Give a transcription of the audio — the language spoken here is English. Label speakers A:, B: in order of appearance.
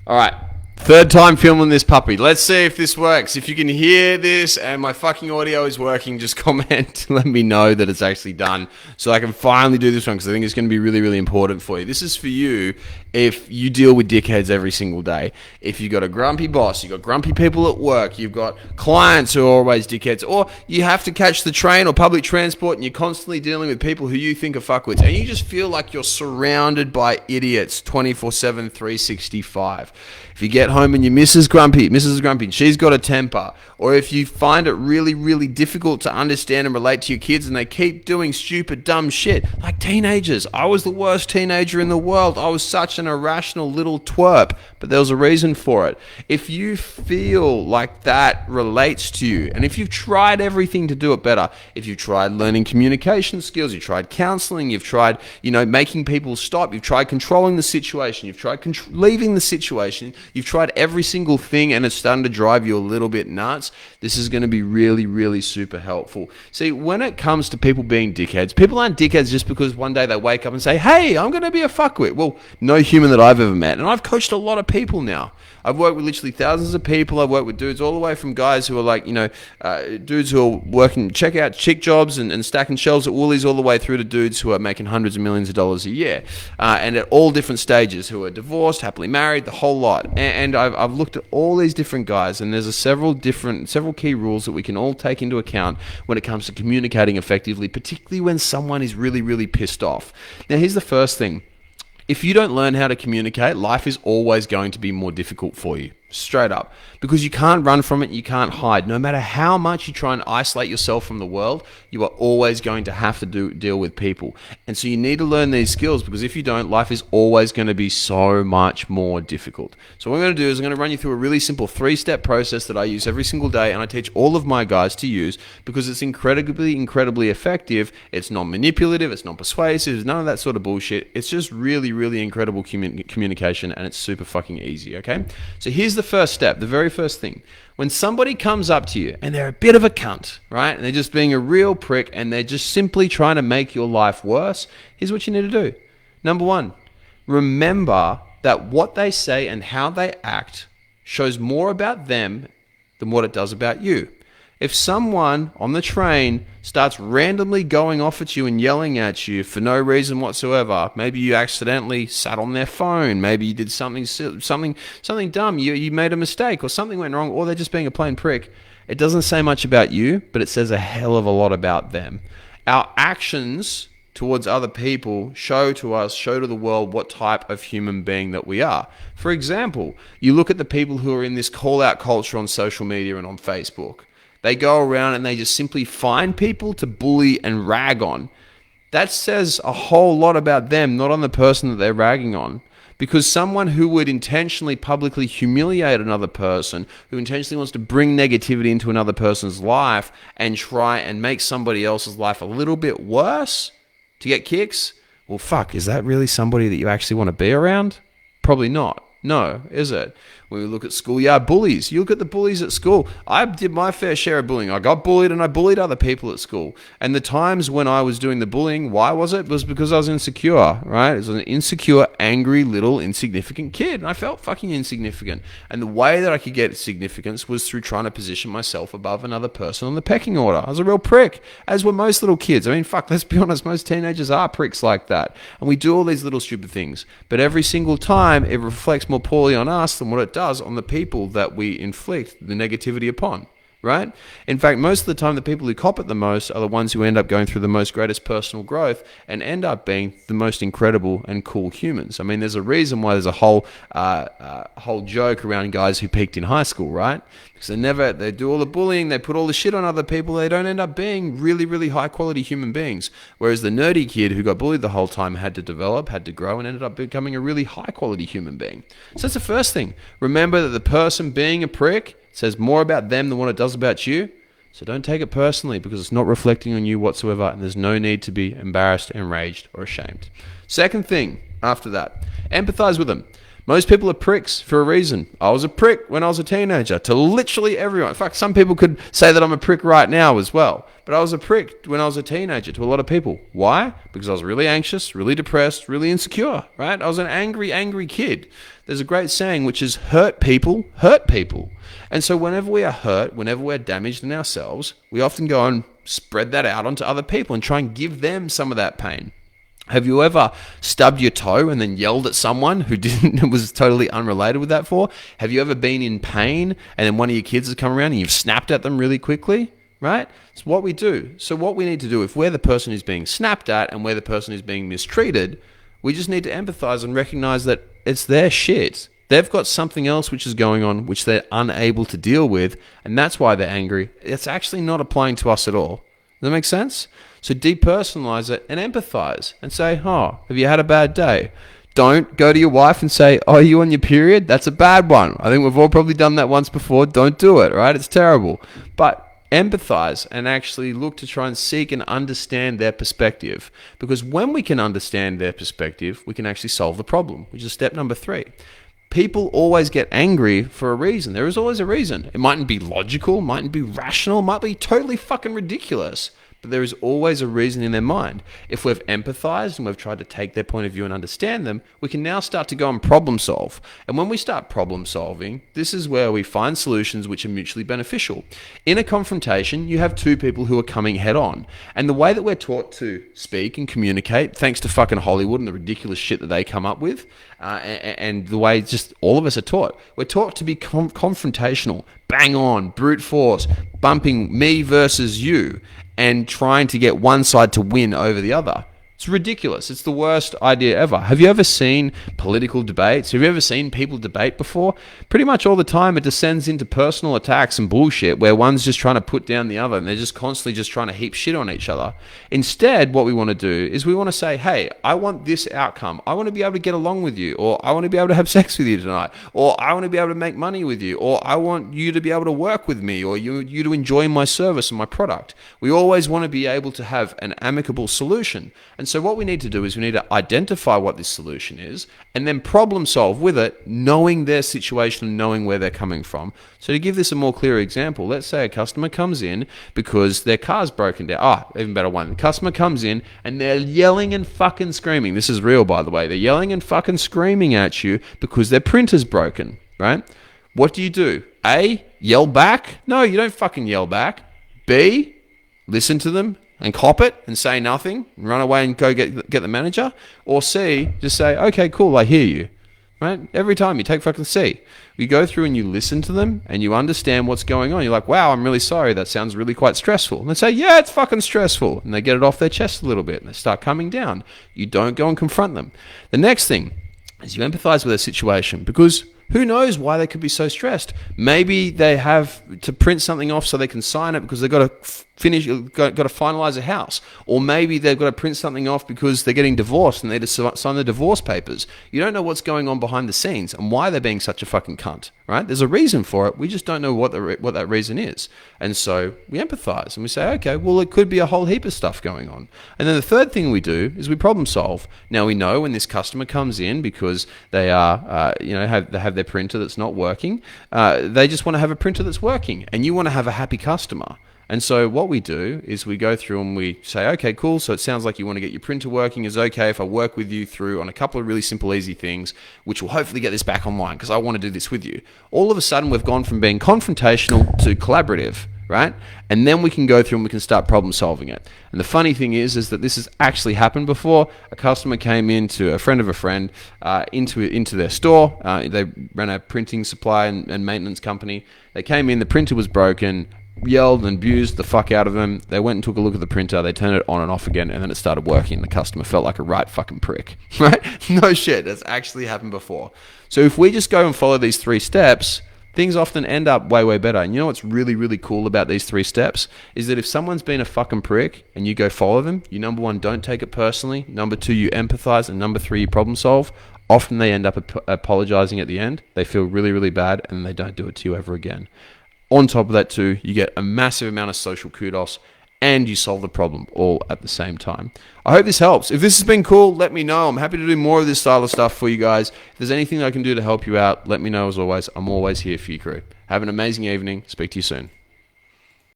A: All right. Third time filming this puppy. Let's see if this works. If you can hear this and my fucking audio is working, just comment. Let me know that it's actually done so I can finally do this one because I think it's going to be really, really important for you. This is for you if you deal with dickheads every single day. If you've got a grumpy boss, you've got grumpy people at work, you've got clients who are always dickheads, or you have to catch the train or public transport and you're constantly dealing with people who you think are fuckwits and you just feel like you're surrounded by idiots 24/7, 365. If you get home and your Mrs. is grumpy, and she's got a temper, or if you find it really, really difficult to understand and relate to your kids and they keep doing stupid, dumb shit, like teenagers. I was the worst teenager in the world. I was such an irrational little twerp, but there was a reason for it. If you feel like that relates to you, and if you've tried everything to do it better, if you've tried learning communication skills, you've tried counseling, you've tried, making people stop, you've tried controlling the situation, you've tried leaving the situation, you've tried every single thing and it's starting to drive you a little bit nuts, this is going to be really, really super helpful. See, when it comes to people being dickheads, people aren't dickheads just because one day they wake up and say, hey, I'm going to be a fuckwit. Well, no human that I've ever met. And I've coached a lot of people now. I've worked with literally thousands of people. I've worked with dudes all the way from guys who are like, dudes who are working checkout chick jobs and stacking shelves at Woolies all the way through to dudes who are making hundreds of millions of dollars a year. And at all different stages, who are divorced, happily married, the whole lot. And I've looked at all these different guys, and there's several key rules that we can all take into account when it comes to communicating effectively, particularly when someone is really, really pissed off. Now, here's the first thing. If you don't learn how to communicate, life is always going to be more difficult for you. Straight up. Because you can't run from it, you can't hide. No matter how much you try and isolate yourself from the world, you are always going to have to deal with people. And so you need to learn these skills, because if you don't, life is always going to be so much more difficult. So what I'm going to do is I'm going to run you through a really simple 3-step process that I use every single day, and I teach all of my guys to use because it's incredibly, incredibly effective. It's non-manipulative, it's non-persuasive, it's none of that sort of bullshit. It's just really, really incredible communication, and it's super fucking easy, okay? So here's the first step, the very first thing. When somebody comes up to you and they're a bit of a cunt, right? And they're just being a real prick and they're just simply trying to make your life worse, here's what you need to do. Number 1, remember that what they say and how they act shows more about them than what it does about you. If someone on the train starts randomly going off at you and yelling at you for no reason whatsoever, maybe you accidentally sat on their phone, maybe you did something dumb, you made a mistake or something went wrong, or they're just being a plain prick, it doesn't say much about you, but it says a hell of a lot about them. Our actions towards other people show to the world what type of human being that we are. For example, you look at the people who are in this call-out culture on social media and on Facebook. They go around and they just simply find people to bully and rag on. That says a whole lot about them, not on the person that they're ragging on. Because someone who would intentionally publicly humiliate another person, who intentionally wants to bring negativity into another person's life and try and make somebody else's life a little bit worse to get kicks, well, fuck, is that really somebody that you actually want to be around? Probably not. No, is it? When we look at schoolyard bullies, you look at the bullies at school. I did my fair share of bullying. I got bullied and I bullied other people at school. And the times when I was doing the bullying, why was it? It was because I was insecure, right? It was an insecure, angry, little, insignificant kid. And I felt fucking insignificant. And the way that I could get significance was through trying to position myself above another person on the pecking order. I was a real prick, as were most little kids. I mean, fuck, let's be honest, most teenagers are pricks like that. And we do all these little stupid things. But every single time, it reflects more poorly on us than what it does on the people that we inflict the negativity upon, right? In fact, most of the time, the people who cop it the most are the ones who end up going through the most greatest personal growth and end up being the most incredible and cool humans. I mean, there's a reason why there's a whole joke around guys who peaked in high school, right? Because they do all the bullying, they put all the shit on other people, they don't end up being really, really high quality human beings. Whereas the nerdy kid who got bullied the whole time had to develop, had to grow, and ended up becoming a really high quality human being. So that's the first thing. Remember that the person being a prick says more about them than what it does about you. So don't take it personally, because it's not reflecting on you whatsoever, and there's no need to be embarrassed, enraged, or ashamed. Second thing after that, empathize with them. Most people are pricks for a reason. I was a prick when I was a teenager to literally everyone. In fact, some people could say that I'm a prick right now as well. But I was a prick when I was a teenager to a lot of people. Why? Because I was really anxious, really depressed, really insecure, right? I was an angry, angry kid. There's a great saying which is hurt people hurt people. And so whenever we are hurt, whenever we're damaged in ourselves, we often go and spread that out onto other people and try and give them some of that pain. Have you ever stubbed your toe and then yelled at someone who was totally unrelated with that for? Have you ever been in pain and then one of your kids has come around and you've snapped at them really quickly? Right? It's what we do. So what we need to do, if we're the person who's being snapped at and we're the person who's being mistreated, we just need to empathize and recognize that it's their shit. They've got something else which is going on which they're unable to deal with, and that's why they're angry. It's actually not applying to us at all. Does that make sense? So depersonalize it and empathize and say, oh, have you had a bad day? Don't go to your wife and say, oh, are you on your period? That's a bad one. I think we've all probably done that once before. Don't do it, right? It's terrible. But empathize and actually look to try and seek and understand their perspective. Because when we can understand their perspective, we can actually solve the problem, which is step number 3. People always get angry for a reason. There is always a reason. It mightn't be logical, mightn't be rational, might be totally fucking ridiculous. But there is always a reason in their mind. If we've empathized and we've tried to take their point of view and understand them, we can now start to go and problem solve. And when we start problem solving, this is where we find solutions which are mutually beneficial. In a confrontation, you have two people who are coming head on. And the way that we're taught to speak and communicate, thanks to fucking Hollywood and the ridiculous shit that they come up with, and the way just all of us are taught, we're taught to be confrontational, bang on, brute force, bumping me versus you, and trying to get one side to win over the other. It's ridiculous. It's the worst idea ever. Have you ever seen political debates? Have you ever seen people debate before? Pretty much all the time it descends into personal attacks and bullshit where one's just trying to put down the other and they're just constantly just trying to heap shit on each other. Instead, what we want to do is we want to say, hey, I want this outcome. I want to be able to get along with you, or I want to be able to have sex with you tonight, or I want to be able to make money with you, or I want you to be able to work with me, or you to enjoy my service and my product. We always want to be able to have an amicable solution. And so what we need to do is we need to identify what this solution is and then problem solve with it, knowing their situation and knowing where they're coming from. So to give this a more clear example, let's say a customer comes in because their car's broken down. Even better one. The customer comes in and they're yelling and fucking screaming. This is real, by the way. They're yelling and fucking screaming at you because their printer's broken, right? What do? A, yell back? No, you don't fucking yell back. B, listen to them and cop it and say nothing and run away and go get the manager. Or C, just say, okay, cool, I hear you. Right? Every time you take fucking C. You go through and you listen to them and you understand what's going on. You're like, wow, I'm really sorry. That sounds really quite stressful. And they say, yeah, it's fucking stressful. And they get it off their chest a little bit and they start coming down. You don't go and confront them. The next thing is you empathize with their situation, because who knows why they could be so stressed? Maybe they have to print something off so they can sign it because they've got to got to finalize a house. Or maybe they've got to print something off because they're getting divorced and they need to sign the divorce papers. You don't know what's going on behind the scenes and why they're being such a fucking cunt, right? There's a reason for it. We just don't know what that reason is. And so we empathize and we say, okay, well, it could be a whole heap of stuff going on. And then the third thing we do is we problem solve. Now we know when this customer comes in because they are, have their printer that's not working. They just want to have a printer that's working, and you want to have a happy customer. And so what we do is we go through and we say, okay, cool. So it sounds like you want to get your printer working. Is okay if I work with you through on a couple of really simple, easy things, which will hopefully get this back online because I want to do this with you. All of a sudden, we've gone from being confrontational to collaborative, right? And then we can go through and we can start problem solving it. And the funny thing is that this has actually happened before. A customer came into a friend of a friend into their store. They ran a printing supply and maintenance company. They came in, the printer was broken, yelled and abused the fuck out of them. They went and took a look at the printer. They turned it on and off again, and then it started working. The customer felt like a right fucking prick, right? No shit. That's actually happened before. So if we just go and follow these 3 steps, things often end up way, way better. And you know what's really, really cool about these 3 steps is that if someone's been a fucking prick and you go follow them, you, number 1, don't take it personally. Number 2, you empathize. And number 3, you problem solve. Often they end up apologizing at the end. They feel really, really bad, and they don't do it to you ever again. On top of that too, you get a massive amount of social kudos and you solve the problem all at the same time. I hope this helps. If this has been cool, let me know. I'm happy to do more of this style of stuff for you guys. If there's anything I can do to help you out, let me know as always. I'm always here for you, crew. Have an amazing evening. Speak to you soon.